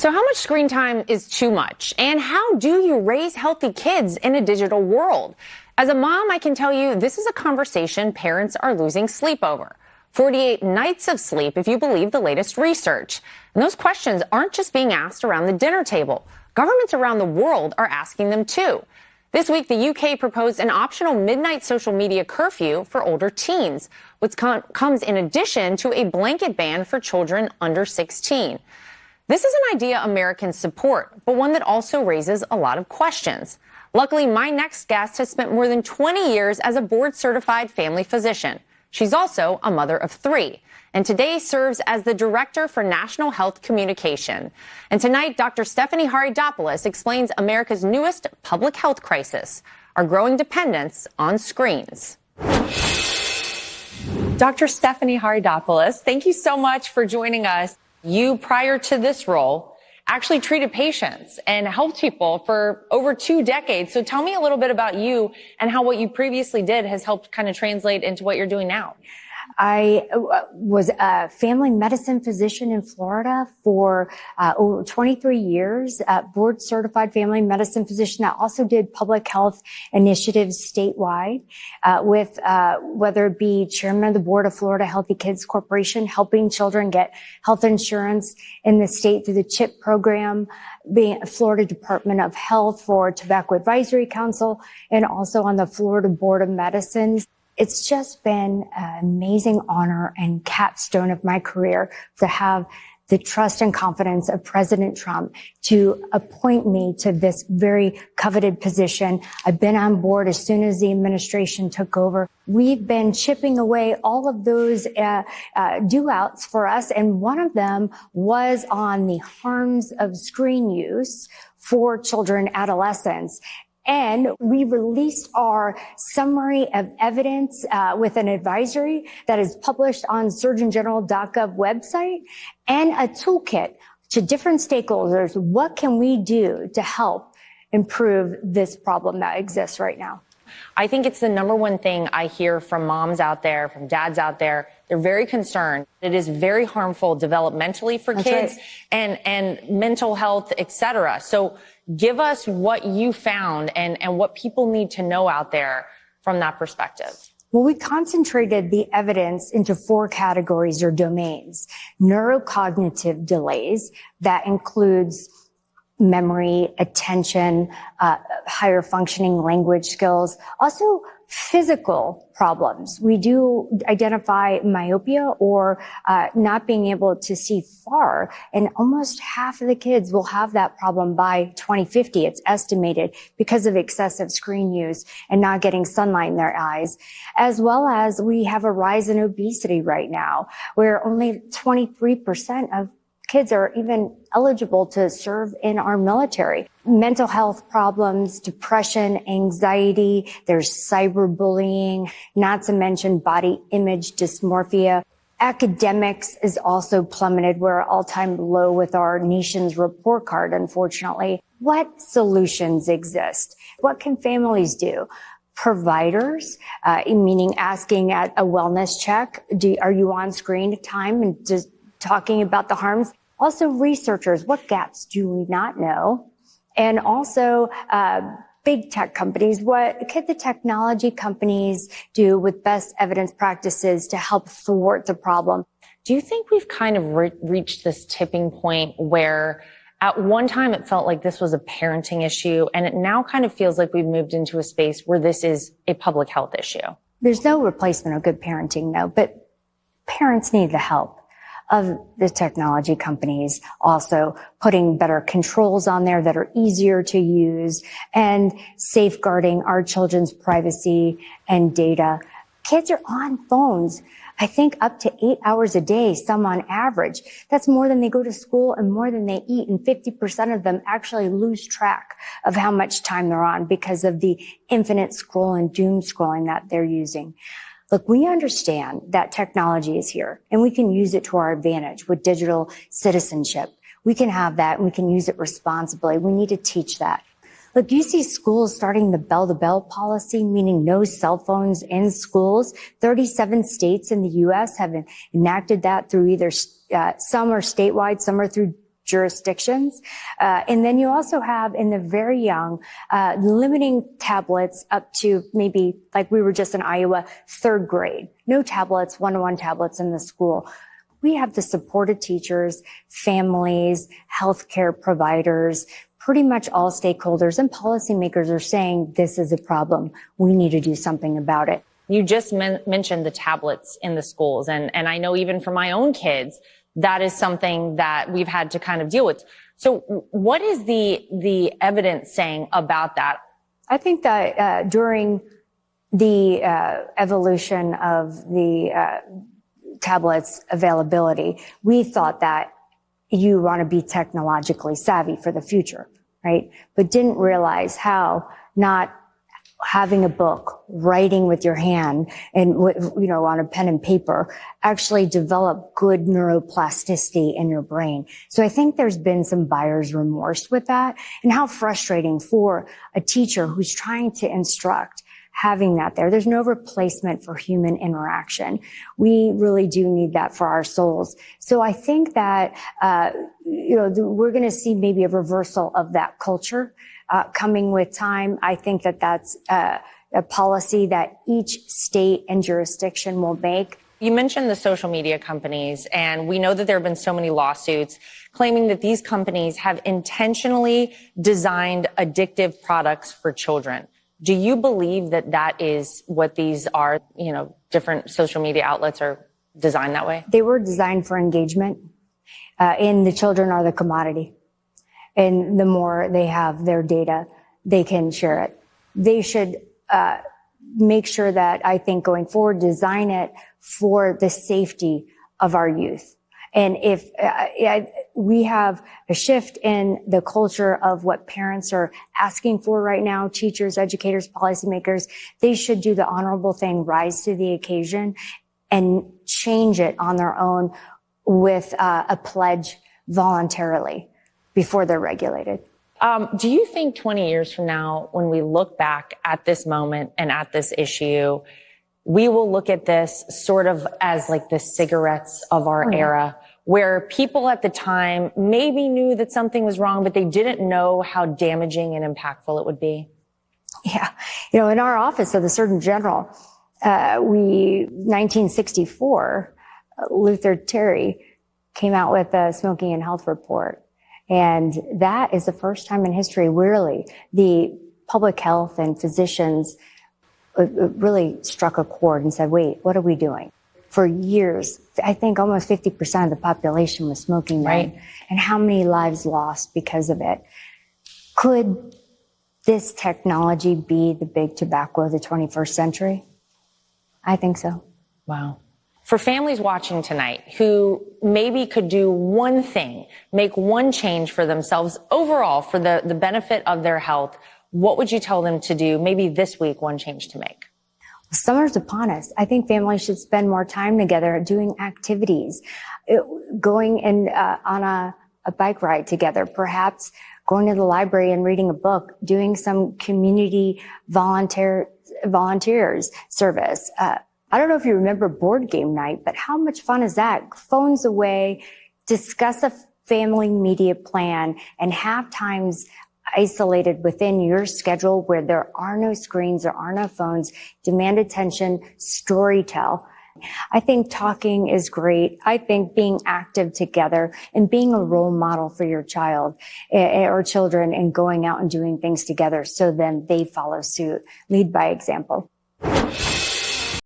So how much screen time is too much? And how do you raise healthy kids in a digital world? As a mom, I can tell you this is a conversation parents are losing sleep over. 48 nights of sleep, if you believe the latest research. And those questions aren't just being asked around the dinner table. Governments around the world are asking them too. This week, the UK proposed an optional midnight social media curfew for older teens, which comes in addition to a blanket ban for children under 16. This is an idea Americans support, but one that also raises a lot of questions. Luckily, my next guest has spent more than 20 years as a board-certified family physician. She's also a mother of 3, and today serves as the Director for National Health Communication. And tonight, Dr. Stephanie Haridopolos explains America's newest public health crisis, our growing dependence on screens. Dr. Stephanie Haridopolos, thank you so much for joining us. You, prior to this role, actually treated patients and helped people for over 2 decades. So tell me a little bit about you and how what you previously did has helped kind of translate into what you're doing now. I was a family medicine physician in Florida for over 23 years, board certified family medicine physician. I also did public health initiatives statewide with whether it be chairman of the board of Florida Healthy Kids Corporation, helping children get health insurance in the state through the CHIP program, being a Florida Department of Health for Tobacco Advisory Council, and also on the Florida Board of Medicine. It's just been an amazing honor and capstone of my career to have the trust and confidence of President Trump to appoint me to this very coveted position. I've been on board as soon as the administration took over. We've been chipping away all of those do-outs for us, and one of them was on the harms of screen use for children and adolescents. And we released our summary of evidence with an advisory that is published on surgeongeneral.gov website and a toolkit to different stakeholders. What can we do to help improve this problem that exists right now? I think it's the number one thing I hear from moms out there, from dads out there. They're very concerned. It is very harmful developmentally for kids, right, and mental health, et cetera. So give us what you found and what people need to know out there from that perspective. Well, we concentrated the evidence into 4 categories or domains. Neurocognitive delays, that includes memory, attention, higher functioning language skills, also physical problems. We do identify myopia or not being able to see far, and almost half of the kids will have that problem by 2050. It's estimated because of excessive screen use and not getting sunlight in their eyes, as well as we have a rise in obesity right now, where only 23% of kids are even eligible to serve in our military. Mental health problems, depression, anxiety, there's cyberbullying, not to mention body image dysmorphia. Academics is also plummeted. We're at all-time low with our nation's report card, unfortunately. What solutions exist? What can families do? Providers, meaning asking at a wellness check, are you on screen time, and just talking about the harms. Also researchers, what gaps do we not know? And also big tech companies, what could the technology companies do with best evidence practices to help thwart the problem? Do you think we've kind of reached this tipping point where at one time it felt like this was a parenting issue, and it now kind of feels like we've moved into a space where this is a public health issue? There's no replacement of good parenting, no, but parents need the help of the technology companies, also putting better controls on there that are easier to use and safeguarding our children's privacy and data. Kids are on phones, I think up to 8 hours a day, some on average. That's more than they go to school and more than they eat. And 50% of them actually lose track of how much time they're on because of the infinite scroll and doom scrolling that they're using. Look, we understand that technology is here and we can use it to our advantage with digital citizenship. We can have that and we can use it responsibly. We need to teach that. Look, you see schools starting the bell-to-bell policy, meaning no cell phones in schools. 37 states in the U.S. have enacted that through either some are statewide, some are through jurisdictions. And then you also have in the very young, limiting tablets up to maybe, like we were just in Iowa, third grade. No tablets, one-to-one tablets in the school. We have the supported teachers, families, healthcare providers, pretty much all stakeholders and policymakers are saying this is a problem. We need to do something about it. You just mentioned the tablets in the schools. And I know even for my own kids, that is something that we've had to kind of deal with. So what is the evidence saying about that? I think that during the evolution of the tablets availability, we thought that you want to be technologically savvy for the future, right? But didn't realize how not having a book, writing with your hand and, on a pen and paper actually develop good neuroplasticity in your brain. So I think there's been some buyer's remorse with that, and how frustrating for a teacher who's trying to instruct having that there. There's no replacement for human interaction. We really do need that for our souls. So I think that, we're going to see maybe a reversal of that culture coming with time. I think that that's a policy that each state and jurisdiction will make. You mentioned the social media companies, and we know that there have been so many lawsuits claiming that these companies have intentionally designed addictive products for children. Do you believe that that is what these are? Different social media outlets are designed that way? They were designed for engagement, and the children are the commodity. And the more they have their data, they can share it. They should make sure that, I think, going forward, design it for the safety of our youth. And if we have a shift in the culture of what parents are asking for right now, teachers, educators, policymakers, they should do the honorable thing, rise to the occasion, and change it on their own with a pledge voluntarily before they're regulated. Do you think 20 years from now, when we look back at this moment and at this issue, we will look at this sort of as like the cigarettes of our era, where people at the time maybe knew that something was wrong, but they didn't know how damaging and impactful it would be? Yeah. In our office of the Surgeon General, 1964, Luther Terry came out with a smoking and health report. And that is the first time in history, really, the public health and physicians really struck a chord and said, wait, what are we doing? For years, I think almost 50% of the population was smoking, right? And how many lives lost because of it? Could this technology be the big tobacco of the 21st century? I think so. Wow. For families watching tonight who maybe could do one thing, make one change for themselves overall for the benefit of their health, what would you tell them to do maybe this week, one change to make? Summer's upon us. I think families should spend more time together doing activities, going and on a bike ride together, perhaps going to the library and reading a book, doing some community volunteers service. I don't know if you remember board game night, but how much fun is that? Phones away, discuss a family media plan, and have times isolated within your schedule where there are no screens, there are no phones, demand attention, storytell. I think talking is great. I think being active together and being a role model for your child or children and going out and doing things together so then they follow suit. Lead by example.